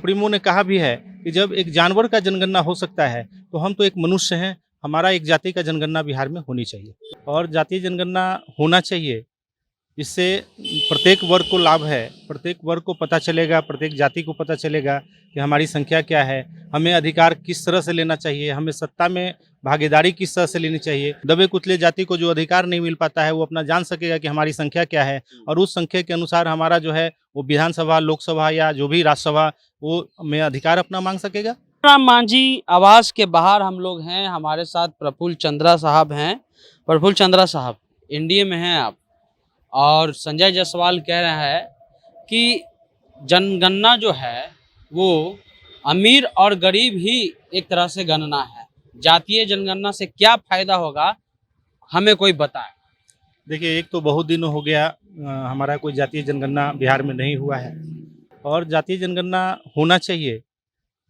Supremo ने कहा भी है कि जब एक जानवर का जनगणना हो सकता है तो हम तो एक मनुष्य हैं, हमारा एक जाति का जनगणना बिहार में होनी चाहिए और जातीय जनगणना होना चाहिए। इससे प्रत्येक वर्ग को लाभ है, प्रत्येक वर्ग को पता चलेगा, प्रत्येक जाति को पता चलेगा कि हमारी संख्या क्या है, हमें अधिकार किस तरह से लेना चाहिए, हमें सत्ता में भागीदारी किस तरह से लेनी चाहिए। दबे कुचले जाति को जो अधिकार नहीं मिल पाता है वो अपना जान सकेगा कि हमारी संख्या क्या है और उस संख्या के अनुसार हमारा जो है वो विधानसभा, लोकसभा या जो भी राज्यसभा वो में अधिकार अपना मांग सकेगा। राम मांझी आवास के बाहर हम लोग हैं, हमारे साथ प्रफुल्ल चंद्रा साहब हैं। प्रफुल्ल चंद्रा साहब, एनडीए में हैं आप, और संजय जायसवाल कह रहा है कि जनगणना जो है वो अमीर और गरीब ही एक तरह से गणना है, जातीय जनगणना से क्या फायदा होगा हमें कोई बताए। देखिए, एक तो बहुत दिनों हो गया हमारा कोई जातीय जनगणना बिहार में नहीं हुआ है और जातीय जनगणना होना चाहिए।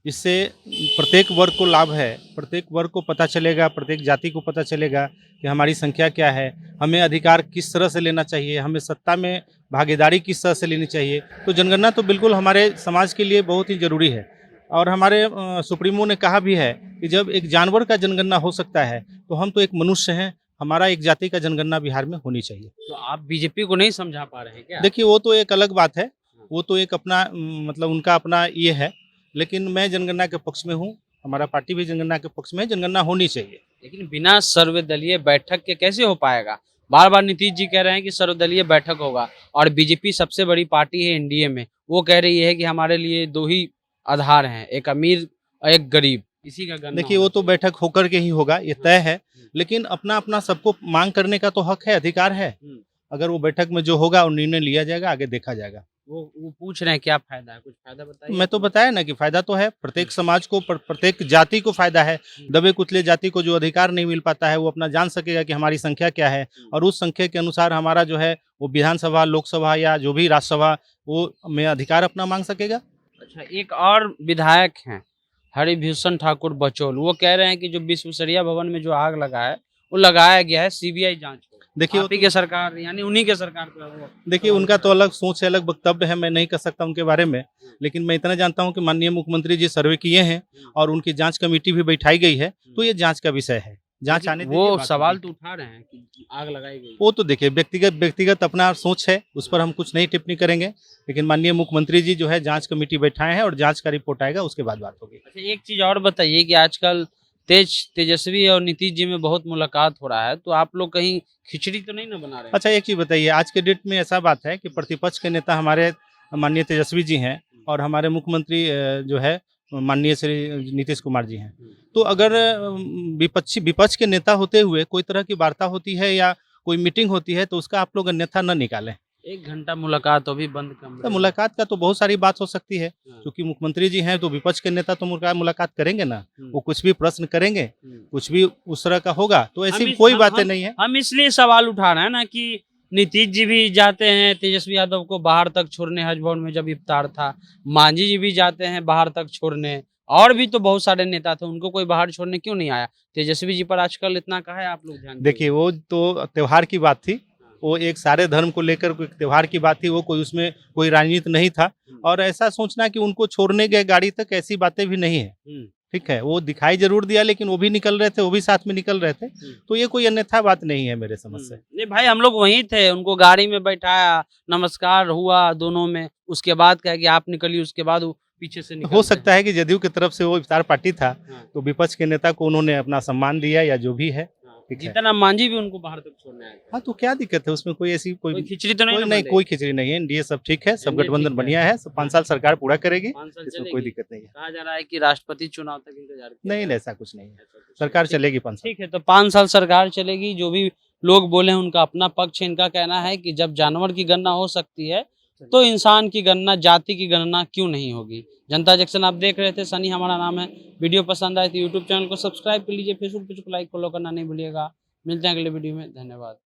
इससे प्रत्येक वर्ग को लाभ है, प्रत्येक वर्ग को पता चलेगा, प्रत्येक जाति को पता चलेगा कि हमारी संख्या क्या है, हमें अधिकार किस तरह से लेना चाहिए, हमें सत्ता में भागीदारी किस तरह से लेनी चाहिए। तो जनगणना तो बिल्कुल हमारे समाज के लिए बहुत ही ज़रूरी है और हमारे सुप्रीमो ने कहा भी है कि जब एक जानवर का जनगणना हो सकता है तो हम तो एक मनुष्य हैं, हमारा एक जाति का जनगणना बिहार में होनी चाहिए। तो आप बीजेपी को नहीं समझा पा रहे हैं क्या? देखिए, वो तो एक अलग बात है, वो तो एक अपना मतलब उनका अपना ये है, लेकिन मैं जनगणना के पक्ष में हूँ, हमारा पार्टी भी जनगणना के पक्ष में है, जनगणना होनी चाहिए। लेकिन बिना सर्वदलीय बैठक के कैसे हो पाएगा? बार बार नीतीश जी कह रहे हैं कि सर्वदलीय बैठक होगा और बीजेपी सबसे बड़ी पार्टी है एनडीए में, वो कह रही है कि हमारे लिए दो ही आधार हैं, एक अमीर और एक गरीब, इसी का गणना। देखिए, वो तो बैठक होकर के ही होगा, ये तय है, लेकिन अपना अपना सबको मांग करने का तो हक है, अधिकार है। अगर वो बैठक में जो होगा वो निर्णय लिया जाएगा, आगे देखा जाएगा। वो पूछ रहे हैं क्या फायदा है, कुछ फायदा बताइए। मैं तो बताया ना कि फायदा तो है, प्रत्येक समाज को, प्रत्येक जाति को फायदा है। दबे कुचले जाति को जो अधिकार नहीं मिल पाता है वो अपना जान सकेगा कि हमारी संख्या क्या है और उस संख्या के अनुसार हमारा जो है वो विधानसभा, लोकसभा या जो भी राज्यसभा वो में अधिकार अपना मांग सकेगा। अच्छा, एक और विधायक हैं हरिभूषण ठाकुर बचौल, वो कह रहे हैं कि जो विश्वेश्वरैया भवन में जो आग लगा है वो लगाया गया है सीबीआई जांच को। देखिए, आप ही के सरकार यानी उन्हीं के सरकार पे वो। देखिए, उनका तो अलग सोच है, अलग वक्तव्य है, मैं नहीं कह सकता उनके बारे में, लेकिन मैं इतना जानता हूं कि माननीय मुख्यमंत्री जी सर्वे किए हैं और उनकी जांच कमेटी भी बैठाई गई है, तो ये जांच का विषय है। जांच आने दीजिए, वो बात सवाल होगी। तो उठा रहे हैं कि आग लगाई गई। वो तो देखिए व्यक्तिगत अपना सोच है, उस पर हम कुछ नहीं टिप्पणी करेंगे, लेकिन माननीय मुख्यमंत्री जी जो है जांच कमेटी बैठाए हैं और जांच का रिपोर्ट आएगा, उसके बाद बात होगी। अच्छा, एक चीज और बताइए कि आजकल तेजस्वी और नीतीश जी में बहुत मुलाकात हो रहा है, तो आप लोग कहीं खिचड़ी तो नहीं ना बना रहे हैं? अच्छा, एक चीज़ बताइए, आज के डेट में ऐसा बात है कि प्रतिपक्ष के नेता हमारे माननीय तेजस्वी जी हैं और हमारे मुख्यमंत्री जो है माननीय श्री नीतीश कुमार जी हैं। तो अगर विपक्ष के नेता होते हुए कोई तरह की वार्ता होती है या कोई मीटिंग होती है तो उसका आप लोग अन्यथा न निकालें। 1 घंटा मुलाकात अभी बंद तो कमरे में। मुलाकात का तो बहुत सारी बात हो सकती है, हाँ। क्योंकि मुख्यमंत्री जी हैं तो विपक्ष के नेता तो मुलाकात करेंगे ना, वो कुछ भी प्रश्न करेंगे, कुछ भी उस तरह का होगा, तो ऐसी कोई बातें नहीं है। हम इसलिए सवाल उठा रहे हैं ना कि नीतीश जी भी जाते हैं तेजस्वी यादव को बाहर तक छोड़ने, हज भवन में जब इफ्तार था, मांझी जी भी जाते हैं बाहर तक छोड़ने, और भी तो बहुत सारे नेता थे, उनको कोई बाहर छोड़ने क्यों नहीं आया? तेजस्वी जी पर आजकल इतना कहा है, आप लोग ध्यान देखिए, वो तो त्योहार की बात थी, वो एक सारे धर्म को लेकर कोई त्योहार की बात थी, वो कोई उसमें कोई राजनीति नहीं था और ऐसा सोचना कि उनको छोड़ने गए गाड़ी तक, ऐसी बातें भी नहीं है। ठीक है, वो दिखाई जरूर दिया लेकिन वो भी निकल रहे थे, वो भी साथ में निकल रहे थे, तो ये कोई अन्यथा बात नहीं है मेरे समझ से। नहीं भाई, हम लोग वहीं थे, उनको गाड़ी में बैठाया, नमस्कार हुआ दोनों में, उसके बाद कहा कि आप निकलिए, उसके बाद वो पीछे से हो सकता है कि जदयू की तरफ से वो इफ्तार पार्टी था, हाँ। तो विपक्ष के नेता को उन्होंने अपना सम्मान दिया या जो भी है। ठीक है। जीतन राम मांझी भी उनको बाहर तक छोड़ने आए। हाँ, तो क्या दिक्कत है उसमें? कोई ऐसी कोई खिचड़ी तो नहीं कोई ना नहीं, बन कोई खिचड़ी नहीं है। एनडीए सब ठीक है, सब एनडीए गठबंधन ठीक है। बढ़िया है, 5 साल सरकार पूरा करेगी, 5 साल इसमें कोई चलेगी। दिक्कत नहीं है। कहा जा रहा है कि राष्ट्रपति चुनाव तक इंतजार किया नहीं, जाए। ऐसा कुछ नहीं है, सरकार चलेगी 5 साल। ठीक है, तो 5 साल सरकार चलेगी। जो भी लोग बोले हैं उनका अपना पक्ष है। इनका कहना है कि जब जानवर की गणना हो सकती है तो इंसान की गणना, जाति की गणना क्यों नहीं होगी। जनता जंक्शन आप देख रहे थे, सनी हमारा नाम है। वीडियो पसंद आए तो यूट्यूब चैनल को सब्सक्राइब कर लीजिए, फेसबुक पेज को लाइक फॉलो करना नहीं भूलिएगा। मिलते हैं अगले वीडियो में, धन्यवाद।